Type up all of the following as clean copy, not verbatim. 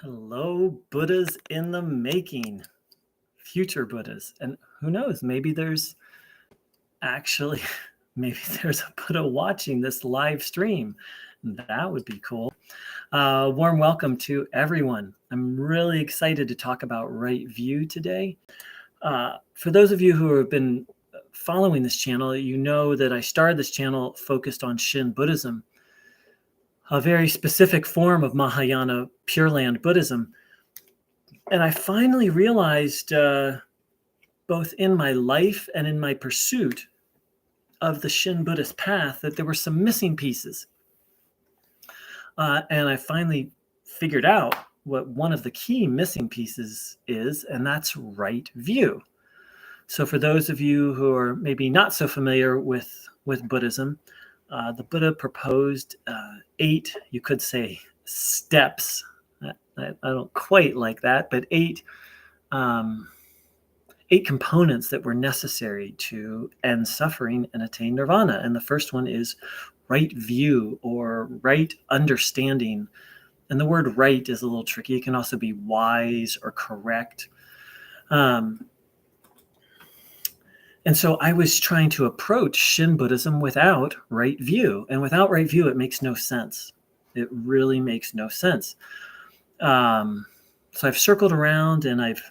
Hello, Buddhas in the making, future Buddhas. And who knows, maybe there's actually, maybe there's a Buddha watching this live stream. That would be cool. Warm welcome to everyone. I'm really excited to talk about right view today. For those of you who have been following this channel, you know that I started this channel focused on Shin Buddhism, a very specific form of Mahayana Pure Land Buddhism. And I finally realized, both in my life and in my pursuit of the Shin Buddhist path, that there were some missing pieces. And I finally figured out what one of the key missing pieces is, and that's right view. So for those of you who are maybe not so familiar with Buddhism, the Buddha proposed 8, you could say, steps. I don't quite like that, but 8 components that were necessary to end suffering and attain nirvana. And the first one is right view, or right understanding. And the word right is a little tricky. It can also be wise or correct. And so I was trying to approach Shin Buddhism without right view. And without right view, it makes no sense. It really makes no sense. So I've circled around and I've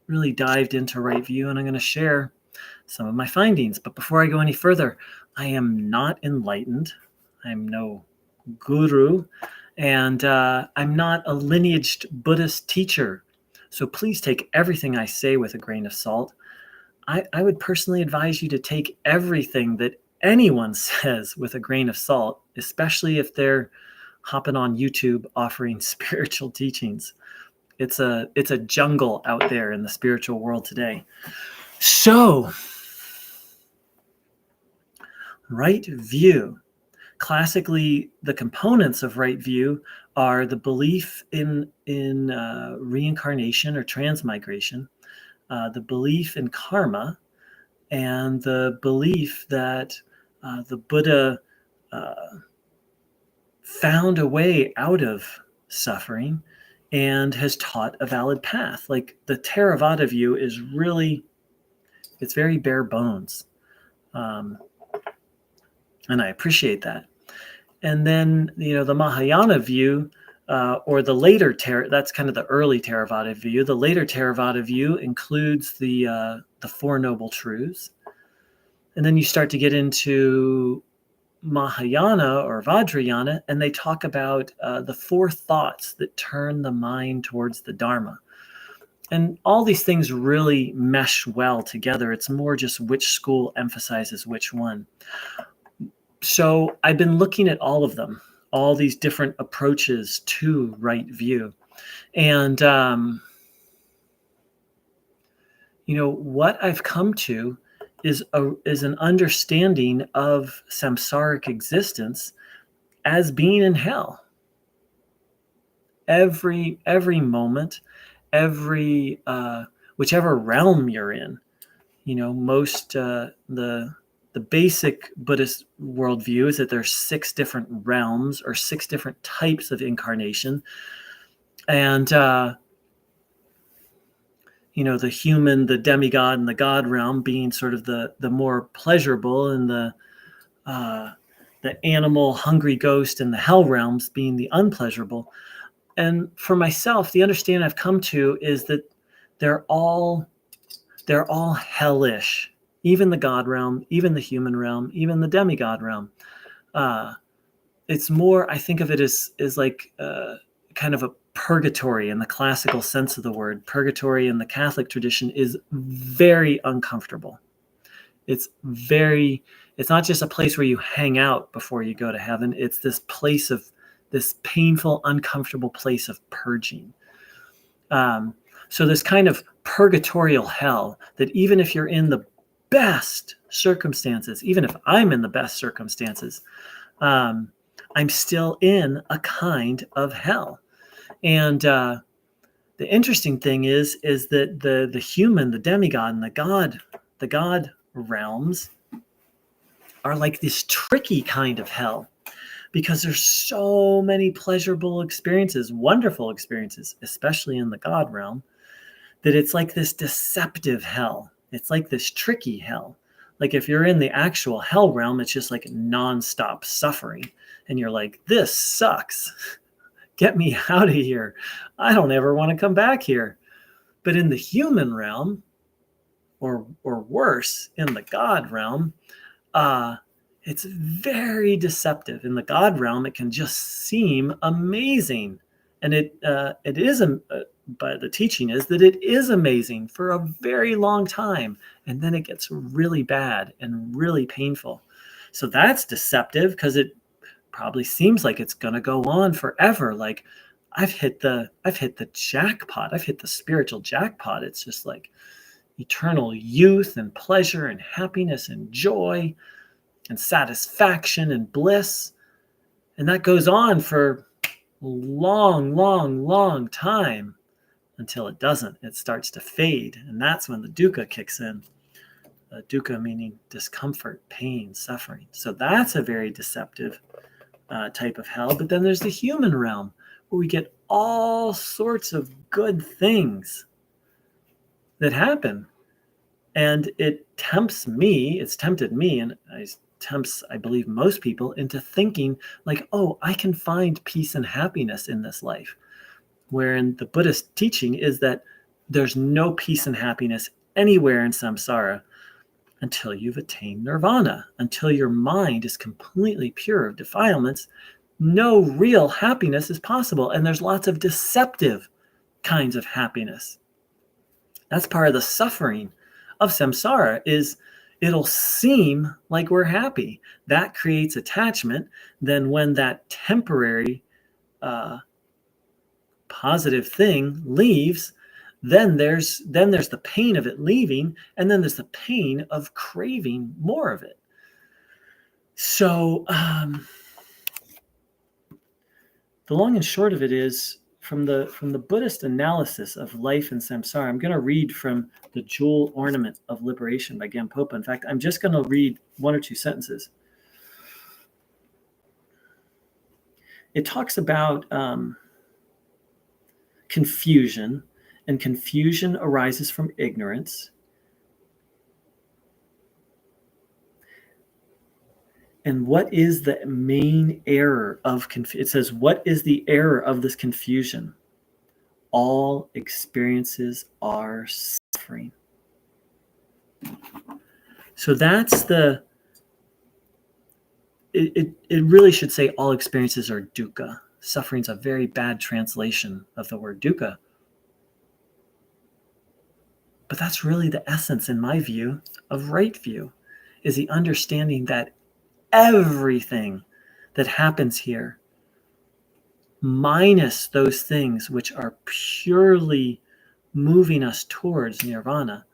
really dived into right view, and I'm going to share some of my findings. But before I go any further, I am not enlightened. I'm no guru, and I'm not a lineaged Buddhist teacher. So please take everything I say with a grain of salt. I would personally advise you to take everything that anyone says with a grain of salt, especially if they're hopping on YouTube offering spiritual teachings. It's a jungle out there in the spiritual world today. So, right view. Classically, the components of right view are the belief in reincarnation or transmigration, the belief in karma, and the belief that the Buddha found a way out of suffering and has taught a valid path. Like the Theravada view is really, it's very bare bones. And I appreciate that. And then, the Mahayana view, or the later, that's kind of the early Theravada view. The later Theravada view includes the Four Noble Truths. And then you start to get into Mahayana or Vajrayana, and they talk about the 4 thoughts that turn the mind towards the Dharma. And all these things really mesh well together. It's more just which school emphasizes which one. So I've been looking at all of them, all these different approaches to right view. And, what I've come to is an understanding of samsaric existence as being in hell. Every moment, whichever realm you're in, most the basic Buddhist worldview is that there's 6 different realms or 6 different types of incarnation, and the human, the demigod, and the God realm being sort of the more pleasurable, and the animal, hungry ghost, and the hell realms being the unpleasurable. And for myself, the understanding I've come to is that they're all hellish. Even the God realm, even the human realm, even the demigod realm. It's more, I think of it as like kind of a purgatory in the classical sense of the word. Purgatory in the Catholic tradition is very uncomfortable. It's not just a place where you hang out before you go to heaven. It's this painful, uncomfortable place of purging. So this kind of purgatorial hell, that even if you're in the best circumstances, even if I'm in the best circumstances, I'm still in a kind of hell. And the interesting thing is that the human, the demigod, and the God realms are like this tricky kind of hell, because there's so many pleasurable experiences, wonderful experiences, especially in the God realm, that it's like this deceptive hell. It's like this tricky hell. Like if you're in the actual hell realm, it's just like nonstop suffering. And you're like, this sucks. Get me out of here. I don't ever want to come back here. But in the human realm, or worse, in the God realm, it's very deceptive. In the God realm, it can just seem amazing. And it is, but the teaching is that it is amazing for a very long time. And then it gets really bad and really painful. So that's deceptive because it probably seems like it's going to go on forever. Like I've hit the jackpot. I've hit the spiritual jackpot. It's just like eternal youth and pleasure and happiness and joy and satisfaction and bliss. And that goes on for a long time until it doesn't. It starts to fade. And that's when the dukkha kicks in. Dukkha meaning discomfort, pain, suffering. So that's a very deceptive type of hell. But then there's the human realm where we get all sorts of good things that happen. And it tempts me, it's tempted me, and it tempts, I believe, most people into thinking like, oh, I can find peace and happiness in this life. Wherein the Buddhist teaching is that there's no peace and happiness anywhere in samsara until you've attained nirvana, until your mind is completely pure of defilements. No real happiness is possible. And there's lots of deceptive kinds of happiness. That's part of the suffering of samsara, is it'll seem like we're happy. That creates attachment. Then when that temporary positive thing leaves, then there's the pain of it leaving, and then there's the pain of craving more of it. So the long and short of it is, from the Buddhist analysis of life in samsara, I'm going to read from the Jewel Ornament of Liberation by Gampopa. In fact, I'm just going to read one or two sentences. It talks about confusion, and confusion arises from ignorance. And what is the main error of confusion? It says, what is the error of this confusion? All experiences are suffering. So that's it really should say all experiences are dukkha. Suffering's a very bad translation of the word dukkha. But that's really the essence, in my view, of right view, is the understanding that everything that happens here, minus those things which are purely moving us towards nirvana,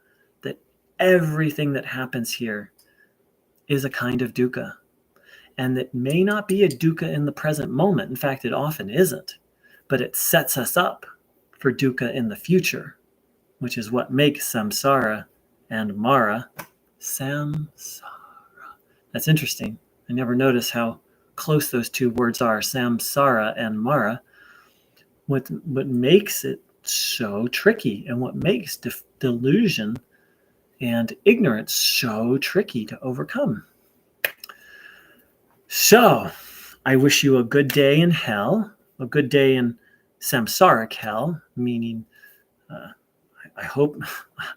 that everything that happens here is a kind of dukkha. And that may not be a dukkha in the present moment. In fact, it often isn't. But it sets us up for dukkha in the future, which is what makes samsara and mara samsara. That's interesting. I never noticed how close those two words are, samsara and mara. What makes it so tricky, and what makes delusion and ignorance so tricky to overcome. So, I wish you a good day in hell, a good day in samsaric hell, meaning I hope,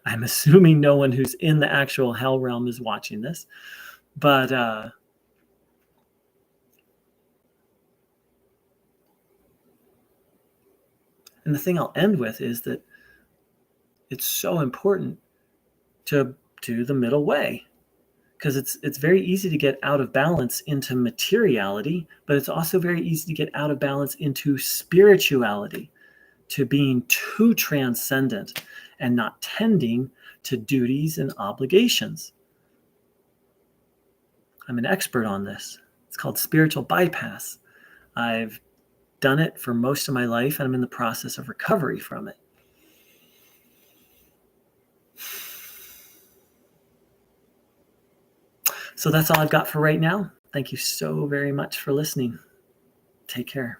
I'm assuming no one who's in the actual hell realm is watching this, but and the thing I'll end with is that it's so important to do the middle way, because it's very easy to get out of balance into materiality, but it's also very easy to get out of balance into spirituality, to being too transcendent and not tending to duties and obligations. I'm an expert on this. It's called spiritual bypass. I've done it for most of my life, and I'm in the process of recovery from it. So that's all I've got for right now. Thank you so very much for listening. Take care.